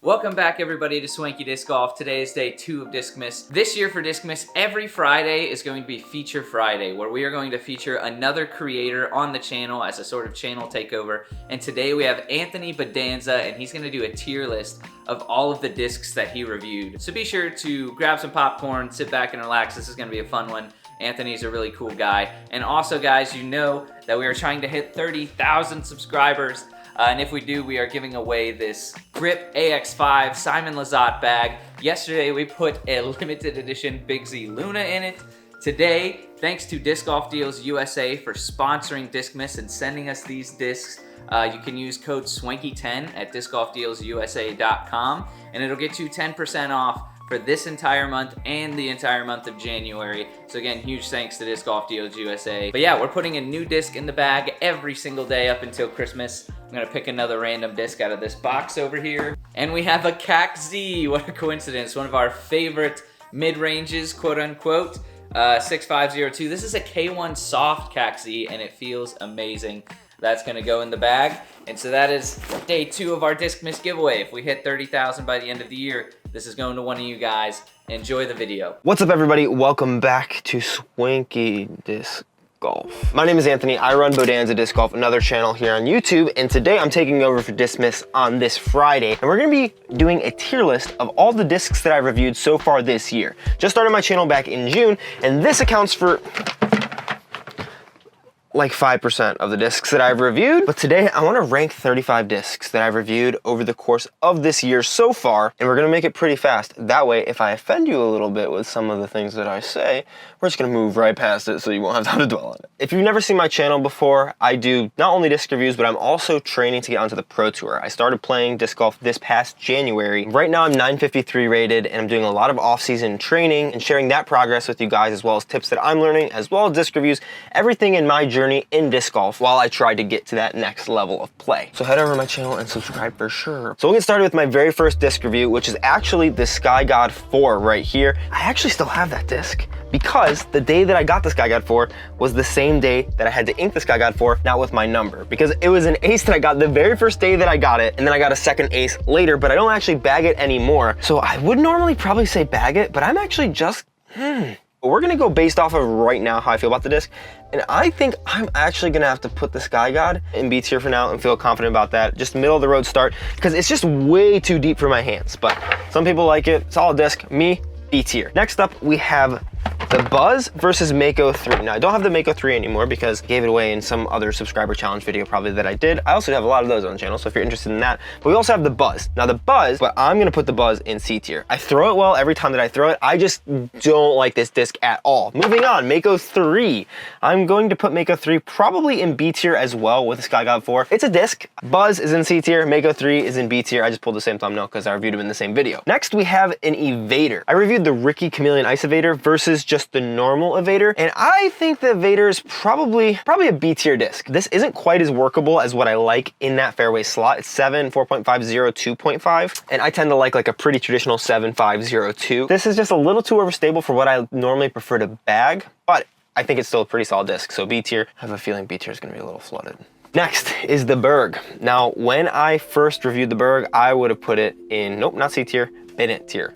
Welcome back everybody to Swanky Disc Golf. Today is day 2 of Discmas. This year for Discmas, every Friday is going to be Feature Friday, where we are going to feature another creator on the channel as a sort of channel takeover. And today we have Anthony Bodanza, and he's going to do a tier list of all of the discs that he reviewed. So be sure to grab some popcorn, sit back and relax. This is going to be a fun one. Anthony's a really cool guy. And also guys, you know that we are trying to hit 30,000 subscribers. And if we do, we are giving away this Grip AX5 Simon Lizotte bag. Yesterday, we put a limited edition Big Z Luna in it. Today, thanks to Disc Golf Deals USA for sponsoring Discmas and sending us these discs. You can use code SWANKY10 at discgolfdealsusa.com, and it'll get you 10% off for this entire month and the entire month of January. So again, huge thanks to Disc Golf Deals USA. But yeah, we're putting a new disc in the bag every single day up until Christmas. I'm gonna pick another random disc out of this box over here. And we have a CAC Z, what a coincidence. One of our favorite mid-ranges, quote unquote, 6502. This is a K1 soft CAC Z and it feels amazing. That's gonna go in the bag. And so that is day 2 of our Discmas giveaway. If we hit 30,000 by the end of the year, this is going to one of you guys. Enjoy the video. What's up everybody? Welcome back to Swanky Disc Golf. My name is Anthony. I run Bodanza Disc Golf, another channel here on YouTube, and today I'm taking over for Discmas on this Friday, and we're gonna be doing a tier list of all the discs that I've reviewed so far this year. Just started my channel back in June, and this accounts for like 5% of the discs that I've reviewed. But today I want to rank 35 discs that I've reviewed over the course of this year so far, and we're gonna make it pretty fast. That way, if I offend you a little bit with some of the things that I say, we're just gonna move right past it so you won't have time to dwell on it. If you've never seen my channel before, I do not only disc reviews, but I'm also training to get onto the Pro Tour. I started playing disc golf this past January. Right now I'm 953 rated, and I'm doing a lot of off-season training and sharing that progress with you guys, as well as tips that I'm learning, as well as disc reviews, everything in my journey in disc golf while I try to get to that next level of play. So head over to my channel and subscribe for sure. So we'll get started with my very first disc review, which is actually the Sky God 4 right here. I actually still have that disc because the day that I got the Sky God 4 was the same day that I had to ink the Sky God 4, not with my number, because it was an ace that I got the very first day that I got it, and then I got a second ace later, but I don't actually bag it anymore. So I would normally probably say bag it, but I'm actually just, we're gonna go based off of right now how I feel about the disc, and I think I'm actually gonna have to put the Sky God in B tier for now and feel confident about that. Just middle of the road start, because it's just way too deep for my hands, but some people like it. Solid disc, me, B tier. Next up, we have the Buzz versus Mako 3. Now, I don't have the Mako 3 anymore because I gave it away in some other subscriber challenge video probably that I did. I also have a lot of those on the channel, so if you're interested in that. But we also have the Buzz. Now, the Buzz, but I'm gonna put the Buzz in C tier. I throw it well every time that I throw it. I just don't like this disc at all. Moving on, Mako 3. I'm going to put Mako 3 probably in B tier as well with the Sky God 4. It's a disc. Buzz is in C tier. Mako 3 is in B tier. I just pulled the same thumbnail because I reviewed them in the same video. Next, we have an Evader. I reviewed the Ricky Chameleon Ice Evader versus just the normal Evader, and I think the Evader is probably a B tier disc. This isn't quite as workable as what I like in that fairway slot. It's 7, 4.50, 2.5, and I tend to like a pretty traditional 7, 5, 0, 2. This is just a little too overstable for what I normally prefer to bag, but I think it's still a pretty solid disc, so B tier. I have a feeling B tier is gonna be a little flooded. Next is the Berg. Now, when I first reviewed the Berg, I would have put it in, nope, not C tier, Bennett tier,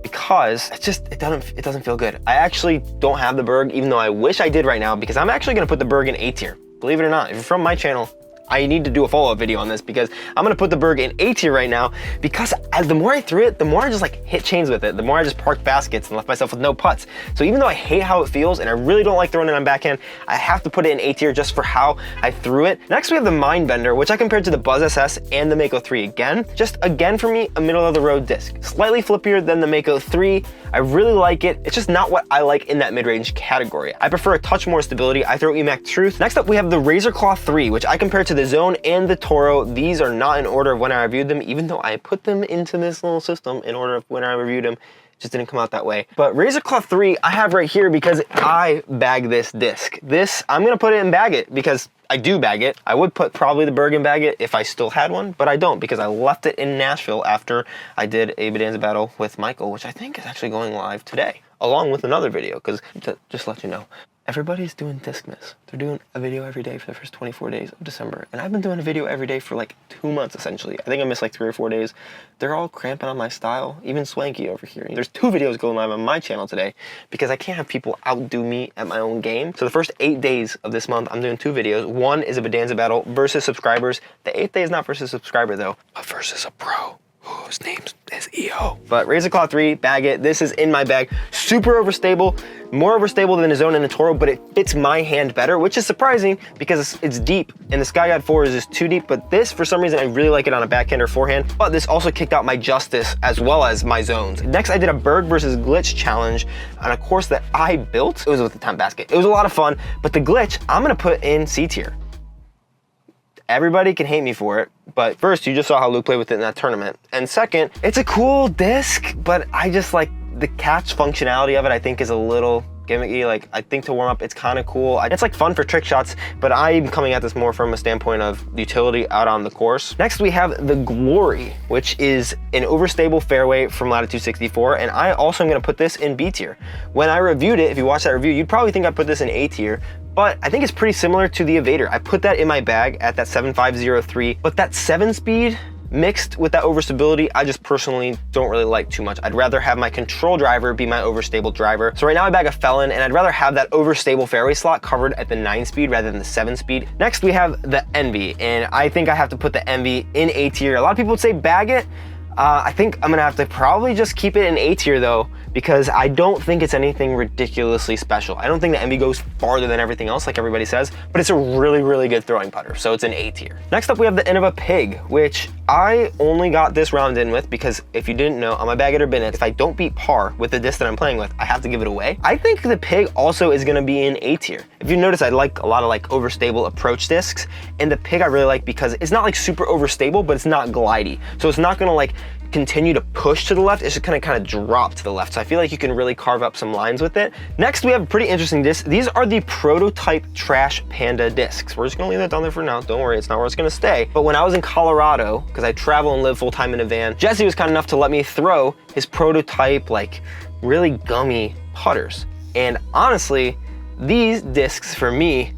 because it doesn't feel good. I actually don't have the Berg, even though I wish I did right now, because I'm actually gonna put the Berg in A tier. Believe it or not, if you're from my channel, I need to do a follow-up video on this because I'm gonna put the Berg in A tier right now, because the more I threw it, the more I just like hit chains with it, the more I just parked baskets and left myself with no putts. So even though I hate how it feels and I really don't like throwing it on backhand, I have to put it in A tier just for how I threw it. Next, we have the Mindbender, which I compared to the Buzz SS and the Mako 3 again. Just again for me, a middle of the road disc. Slightly flippier than the Mako 3. I really like it. It's just not what I like in that mid-range category. I prefer a touch more stability. I throw EMAC Truth. Next up, we have the Razor Claw 3, which I compared to the Zone and the Toro. These are not in order of when I reviewed them, even though I put them into this little system in order of when I reviewed them. Just didn't come out that way. But Razor Claw 3 I have right here because I bag this disc. This, I'm gonna put it in bag it because I do bag it. I would put probably the Berg in bag it if I still had one, but I don't because I left it in Nashville after I did a Bodanza battle with Michael, which I think is actually going live today, along with another video, because just to let you know. everybody's doing Discmas. They're doing a video every day for the first 24 days of December. And I've been doing a video every day for like 2 months, essentially. I think I missed like 3 or 4 days. They're all cramping on my style. Even Swanky over here. There's 2 videos going live on my channel today because I can't have people outdo me at my own game. So the first 8 days of this month, I'm doing 2 videos. One is a Bodanza battle versus subscribers. The 8th day is not versus subscriber though, but versus a pro whose name is EO. But Razor Claw 3, bag it. This is in my bag. Super overstable, more overstable than the Zone and the Toro, but it fits my hand better, which is surprising because it's deep, and the Sky God 4 is just too deep, but this, for some reason, I really like it on a backhand or forehand, but this also kicked out my Justice as well as my Zones. Next, I did a Berg versus Glitch challenge on a course that I built. It was with the Time Basket. It was a lot of fun, but the Glitch, I'm gonna put in C tier. Everybody can hate me for it, but first, you just saw how Luke played with it in that tournament. And second, it's a cool disc, but I just like the catch functionality of it, I think is a little gimmicky. Like, I think to warm up, it's kind of cool. It's like fun for trick shots, but I'm coming at this more from a standpoint of utility out on the course. Next, we have the Glory, which is an overstable fairway from Latitude 64, and I also am gonna put this in B tier. When I reviewed it, if you watched that review, you'd probably think I put this in A tier, but I think it's pretty similar to the Evader. I put that in my bag at that 7503, but that 7-speed mixed with that overstability, I just personally don't really like too much. I'd rather have my control driver be my overstable driver. So right now I bag a Felon, and I'd rather have that overstable fairway slot covered at the 9-speed rather than the 7-speed. Next, we have the Envy, and I think I have to put the Envy in A tier. A lot of people would say bag it. I think I'm gonna have to probably just keep it in A tier though, because I don't think it's anything ridiculously special. I don't think the Envy goes farther than everything else like everybody says, but it's a really, really good throwing putter, so it's an A tier. Next up, we have the Innova Pig, which I only got this round in with because if you didn't know, on my bag it or bin it, if I don't beat par with the disc that I'm playing with, I have to give it away. I think the Pig also is gonna be in A tier. If you notice, I like a lot of like overstable approach discs, and the Pig I really like because it's not like super overstable, but it's not glidey. So it's not gonna like continue to push to the left, it's just gonna kind of drop to the left. So I feel like you can really carve up some lines with it. Next, we have a pretty interesting disc. These are the prototype Trash Panda discs. We're just gonna leave that down there for now. Don't worry, it's not where it's gonna stay. But when I was in Colorado, because I travel and live full time in a van, Jesse was kind enough to let me throw his prototype, like really gummy putters. And honestly, these discs for me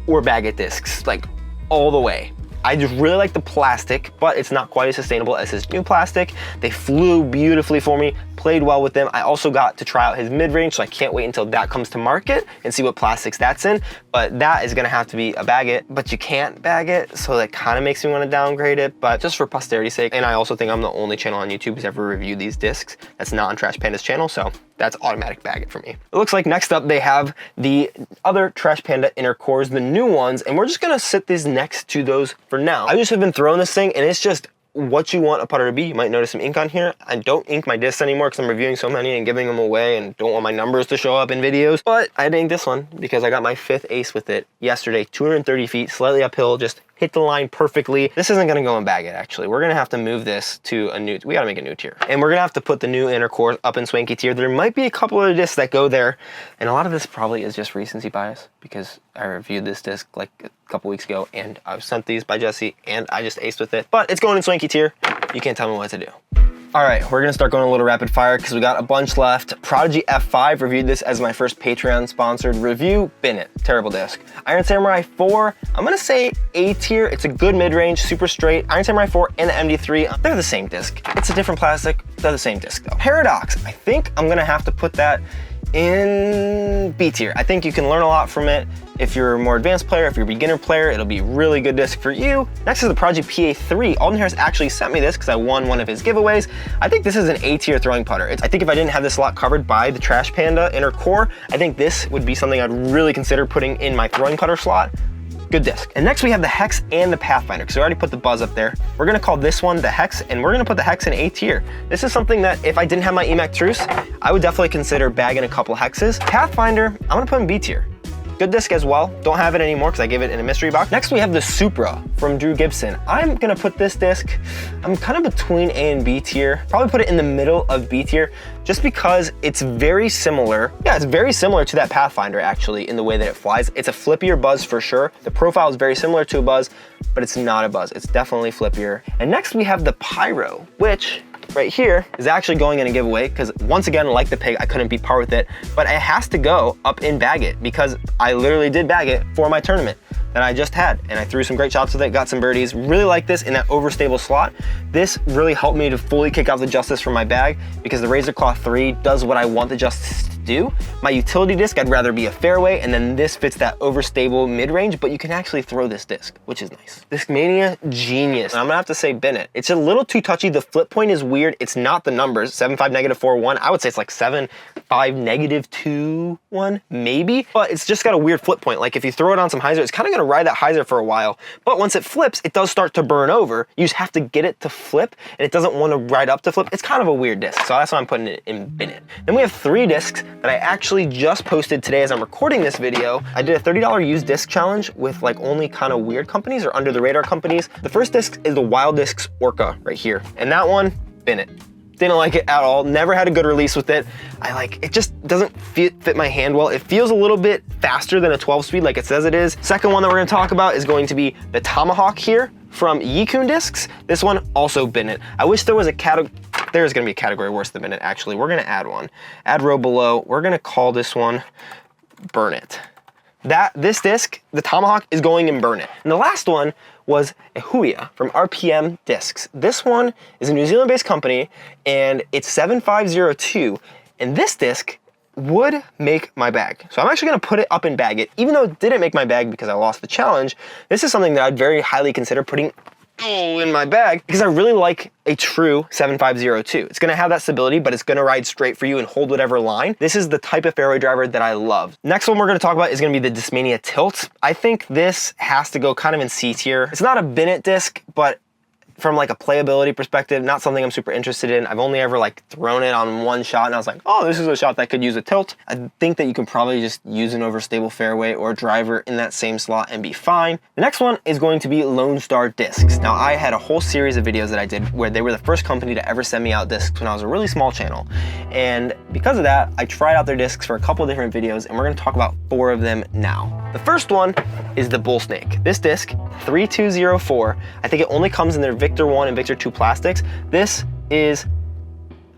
were Baggett discs, like all the way. I just really like the plastic, but it's not quite as sustainable as his new plastic. They flew beautifully for me, played well with them. I also got to try out his mid-range, so I can't wait until that comes to market and see what plastics that's in. But that is gonna have to be a bag it, but you can't bag it, so that kind of makes me want to downgrade it, but just for posterity's sake. And I also think I'm the only channel on YouTube who's ever reviewed these discs that's not on Trash Panda's channel, so that's automatic bag it for me. It looks like next up they have the other Trash Panda inner cores, the new ones, and we're just gonna sit these next to those for now. I just have been throwing this thing, and it's just what you want a putter to be. You might notice some ink on here. I don't ink my discs anymore because I'm reviewing so many and giving them away and don't want my numbers to show up in videos. But I had to ink this one because I got my 5th ace with it yesterday, 230 feet, slightly uphill, just hit the line perfectly. This isn't gonna go in bag it, actually. We're gonna have to move this to a new, we gotta make a new tier. And we're gonna have to put the new inner core up in Swanky tier. There might be a couple of discs that go there, and a lot of this probably is just recency bias because I reviewed this disc like a couple weeks ago, and I was sent these by Jesse, and I just aced with it. But it's going in Swanky tier. You can't tell me what to do. All right, we're gonna start going a little rapid fire because we got a bunch left. Prodigy F5, reviewed this as my first Patreon sponsored review. Bin it, terrible disc. Iron Samurai 4, I'm gonna say A tier. It's a good mid-range, super straight. Iron Samurai 4 and the MD3, they're the same disc. It's a different plastic, they're the same disc though. Paradox, I think I'm gonna have to put that in B tier. I think you can learn a lot from it. If you're a more advanced player, if you're a beginner player, it'll be a really good disc for you. Next is the Project PA3. Alden Harris actually sent me this because I won one of his giveaways. I think this is an A tier throwing putter. I think if I didn't have this slot covered by the Trash Panda inner core, I think this would be something I'd really consider putting in my throwing putter slot. Good disc. And next we have the Hex and the Pathfinder, because I already put the Buzz up there. We're gonna call this one the Hex, and we're gonna put the Hex in A tier. This is something that if I didn't have my EMAC Truce, I would definitely consider bagging a couple Hexes. Pathfinder, I'm gonna put in B tier. Good disc as well. Don't have it anymore because I gave it in a mystery box. Next we have the Supra from Drew Gibson. I'm gonna put this disc, I'm kind of between A and B tier. Probably put it in the middle of B tier just because it's very similar. Yeah, it's very similar to that Pathfinder actually in the way that it flies. It's a flippier Buzz for sure. The profile is very similar to a Buzz, but it's not a Buzz. It's definitely flippier. And next we have the Pyro, which right here is actually going in a giveaway because once again, like the pig, I couldn't be part with it, but it has to go up in bag it because I literally did bag it for my tournament that I just had, and I threw some great shots with it, got some birdies. Really like this in that overstable slot. This really helped me to fully kick out the Justice from my bag because the Razor Claw 3 does what I want the Justice to do. My utility disc, I'd rather be a fairway, and then this fits that overstable mid-range, but you can actually throw this disc, which is nice. Discmania genius. And I'm gonna have to say Bennett. It's a little too touchy. The flip point is weird. It's not the numbers, 7.5 -4.1. I would say it's like 7.5 -2.1, maybe, but it's just got a weird flip point. Like if you throw it on some hyzer, it's kind of gonna ride that hyzer for a while, but once it flips, it does start to burn over. You just have to get it to flip, and it doesn't want to ride up to flip. It's kind of a weird disc, so that's why I'm putting it in Bennett. Then we have 3 discs that I actually just posted today as I'm recording this video. I did a $30 used disc challenge with like only kind of weird companies or under the radar companies. The first disc is the Wild Discs Orca right here, and that one, Bennett. Didn't like it at all, never had a good release with it. It just doesn't fit my hand well. It feels a little bit faster than a 12 speed like it says it is. Second one that we're gonna talk about is going to be the Tomahawk here from Yikun Discs. This one also Bennett. I wish there was a category, there's gonna be a category worse than Bennett actually. We're gonna add one. Add row below, we're gonna call this one Burn It. This disc, the Tomahawk, is going in Burn It. And the last one was a Huia from RPM Discs. This one is a New Zealand-based company, and it's 7502. And this disc would make my bag. So I'm actually gonna put it up and bag it. Even though it didn't make my bag because I lost the challenge, this is something that I'd very highly consider putting in my bag because I really like a true 7502. It's gonna have that stability, but it's gonna ride straight for you and hold whatever line. This is the type of fairway driver that I love. Next one we're gonna talk about is gonna be the Discmania Tilt. I think this has to go kind of in C tier. It's not a Bennett disc, but from like a playability perspective, not something I'm super interested in. I've only ever like thrown it on one shot and I was like, oh, this is a shot that could use a tilt. I think that you can probably just use an overstable fairway or driver in that same slot and be fine. The next one is going to be Lone Star Discs. Now I had a whole series of videos that I did where they were the first company to ever send me out discs when I was a really small channel. And because of that, I tried out their discs for a couple of different videos and we're gonna talk about 4 of them now. The first one is the Bull Snake. This disc, 3204, I think it only comes in their Victor 1 and Victor 2 plastics. This is,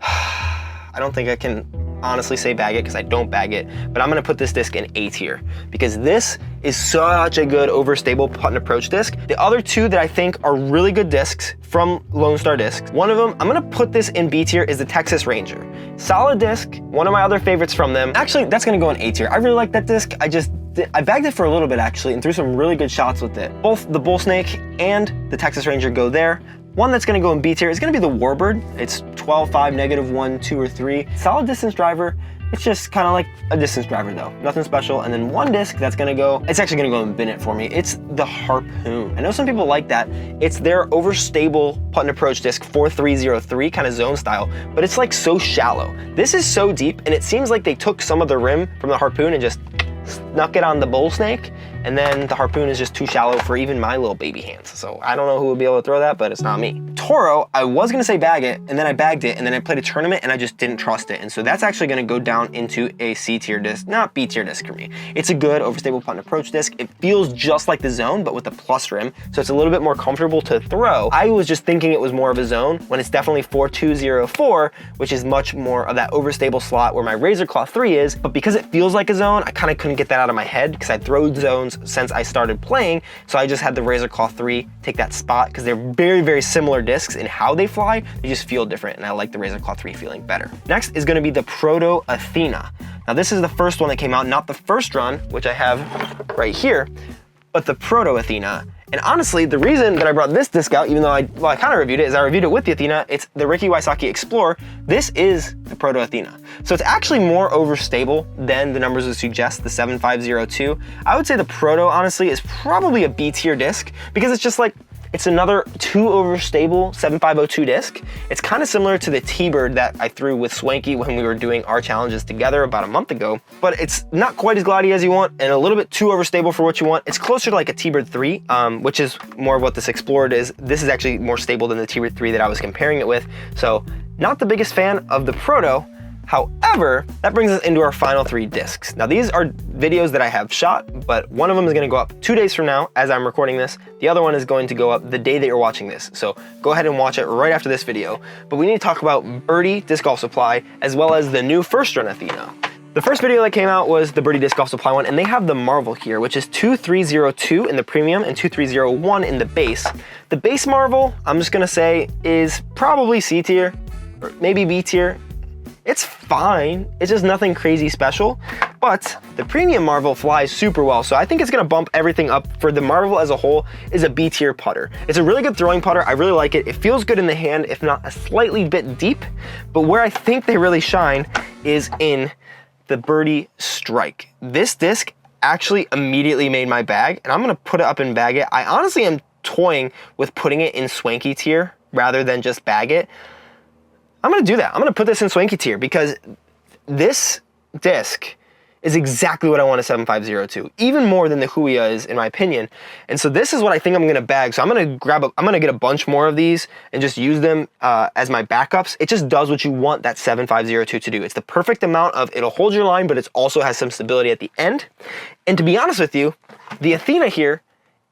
I don't think I can honestly say bag it because I don't bag it, but I'm gonna put this disc in A tier because this is such a good overstable putt and approach disc. The other 2 that I think are really good discs from Lone Star Discs, one of them, I'm gonna put this in B tier, is the Texas Ranger. Solid disc, one of my other favorites from them. Actually, that's gonna go in A tier. I really like that disc. I bagged it for a little bit actually and threw some really good shots with it. Both the Bull Snake and the Texas Ranger go there. One that's gonna go in B tier is gonna be the Warbird. It's 12.5, -1, 2, or 3. Solid distance driver. It's just kind of like a distance driver though, nothing special. And then one disc that's gonna go, it's actually gonna go in Bennett for me. It's the Harpoon. I know some people like that. It's their overstable putt and approach disc 4303, kind of zone style, but it's like so shallow. This is so deep and it seems like they took some of the rim from the Harpoon and just snuck it on the Bull Snake, and then the Harpoon is just too shallow for even my little baby hands. So I don't know who would be able to throw that, but it's not me. Toro, I was gonna say bag it, and then I bagged it, and then I played a tournament and I just didn't trust it. And so that's actually gonna go down into a C tier disc, not B tier disc for me. It's a good overstable putt and approach disc. It feels just like the Zone, but with the plus rim. So it's a little bit more comfortable to throw. I was just thinking it was more of a Zone when it's definitely 4204, which is much more of that overstable slot where my Razor Claw 3 is. But because it feels like a Zone, I kind of couldn't get that out of my head because I throw zones since I started playing. So I just had the Razor Claw 3 take that spot because they're very, very similar discs in how they fly. They just feel different, and I like the Razor Claw 3 feeling better. Next is gonna be the Proto Athena. Now this is the first one that came out, not the first run, which I have right here, but the Proto Athena. And honestly, the reason that I brought this disc out, even though I kind of reviewed it, is I reviewed it with the Athena. It's the Ricky Wysocki Explorer. This is the Proto Athena. So it's actually more overstable than the numbers would suggest, the 7502. I would say the Proto, honestly, is probably a B tier disc because it's just like, it's another too overstable 7502 disc. It's kind of similar to the T-Bird that I threw with Swanky when we were doing our challenges together about a month ago, but it's not quite as glidey as you want and a little bit too overstable for what you want. It's closer to like a T-Bird 3, which is more of what this Explorer is. This is actually more stable than the T-Bird 3 that I was comparing it with. So not the biggest fan of the Proto. However, that brings us into our final 3 discs. Now these are videos that I have shot, but one of them is gonna go up 2 days from now as I'm recording this. The other one is going to go up the day that you're watching this. So go ahead and watch it right after this video. But we need to talk about Birdie Disc Golf Supply, as well as the new first run Athena. The first video that came out was the Birdie Disc Golf Supply one, and they have the Marvel here, which is 2302 in the premium and 2301 in the base. The base Marvel, I'm just gonna say, is probably C tier, or maybe B tier. It's fine, it's just nothing crazy special, but the premium Marvel flies super well, so I think it's gonna bump everything up. For the Marvel as a whole is a B tier putter. It's a really good throwing putter, I really like it. It feels good in the hand, if not a slightly bit deep, but where I think they really shine is in the Birdie Strike. This disc actually immediately made my bag, and I'm gonna put it up and bag it. I honestly am toying with putting it in Swanky tier rather than just bag it. I'm gonna do that. I'm gonna put this in Swanky tier because this disc is exactly what I want a 7502, even more than the Huia is in my opinion. And so this is what I think I'm gonna bag. So I'm gonna get a bunch more of these and just use them as my backups. It just does what you want that 7502 to do. It's the perfect amount of, it'll hold your line, but it also has some stability at the end. And to be honest with you, the Athena here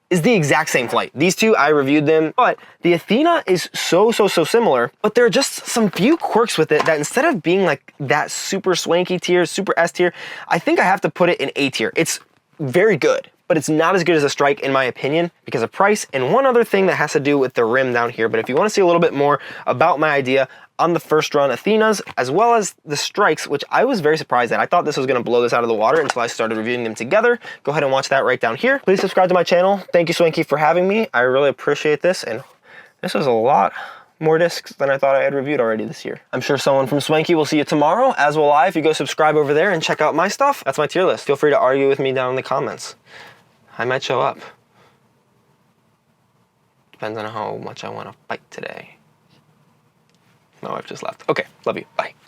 is the exact same flight. These two, I reviewed them, but the Athena is so similar, but there are just some few quirks with it that instead of being like that super Swanky tier, super S tier, I think I have to put it in A tier. It's very good, but it's not as good as a Strike in my opinion because of price and one other thing that has to do with the rim down here. But if you wanna see a little bit more about my idea on the first run Athenas, as well as the Strikes, which I was very surprised at. I thought this was gonna blow this out of the water until I started reviewing them together. Go ahead and watch that right down here. Please subscribe to my channel. Thank you, Swanky, for having me. I really appreciate this, and this was a lot more discs than I thought I had reviewed already this year. I'm sure someone from Swanky will see you tomorrow, as will I, if you go subscribe over there and check out my stuff. That's my tier list. Feel free to argue with me down in the comments. I might show up. Depends on how much I wanna fight today. My wife just left. Okay, love you, bye.